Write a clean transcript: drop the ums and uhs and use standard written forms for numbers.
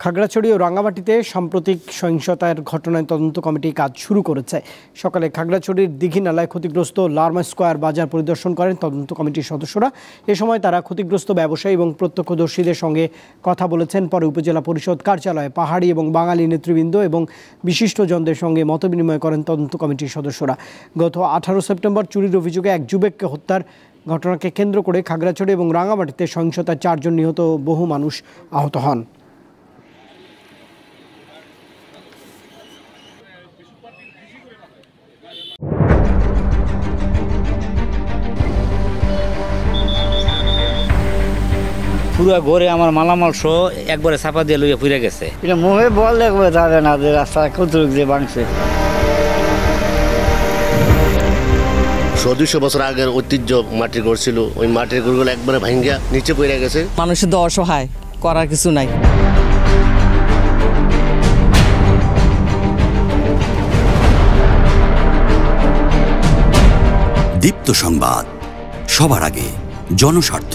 খাগড়াছড়ি ও রাঙ্গামাটিতে সাম্প্রতিক সহিংসতার ঘটনায় তদন্ত কমিটি কাজ শুরু করেছে। সকালে খাগড়াছড়ির দিঘিনালায় ক্ষতিগ্রস্ত লার্মা স্কয়ার বাজার পরিদর্শন করেন তদন্ত কমিটির সদস্যরা। এ সময় তারা ক্ষতিগ্রস্ত ব্যবসায়ী এবং প্রত্যক্ষদর্শীদের সঙ্গে কথা বলেছেন। পরে উপজেলা পরিষদ কার্যালয়ে পাহাড়ি এবং বাঙালি নেতৃবৃন্দ এবং বিশিষ্টজনদের সঙ্গে মতবিনিময় করেন তদন্ত কমিটির সদস্যরা। গত 18 সেপ্টেম্বর চুরির অভিযোগে এক যুবককে হত্যার ঘটনাকে কেন্দ্র করে খাগড়াছড়ি এবং রাঙ্গামাটিতে সহিংসতায় 4 জন নিহত ও বহু মানুষ আহত হন। পুরো ঘরে আমার মালামাল সহ একবারে চাপা দিয়ে লইয়া পুড়ে গেছে। এটা মুখে বললে যাবে না যে রাস্তা কতটুক যে ভাঙছে। 200 বছর আগের ঐতিহ্য মাটির ঘর ছিল, ওই মাটির ঘরগুলো একবারে ভাঙ্গা নিচে পড়ে গেছে। মানুষের তো অসহায়, করার কিছু নাই। দীপ্ত সংবাদ, সবার আগে, জনস্বার্থ।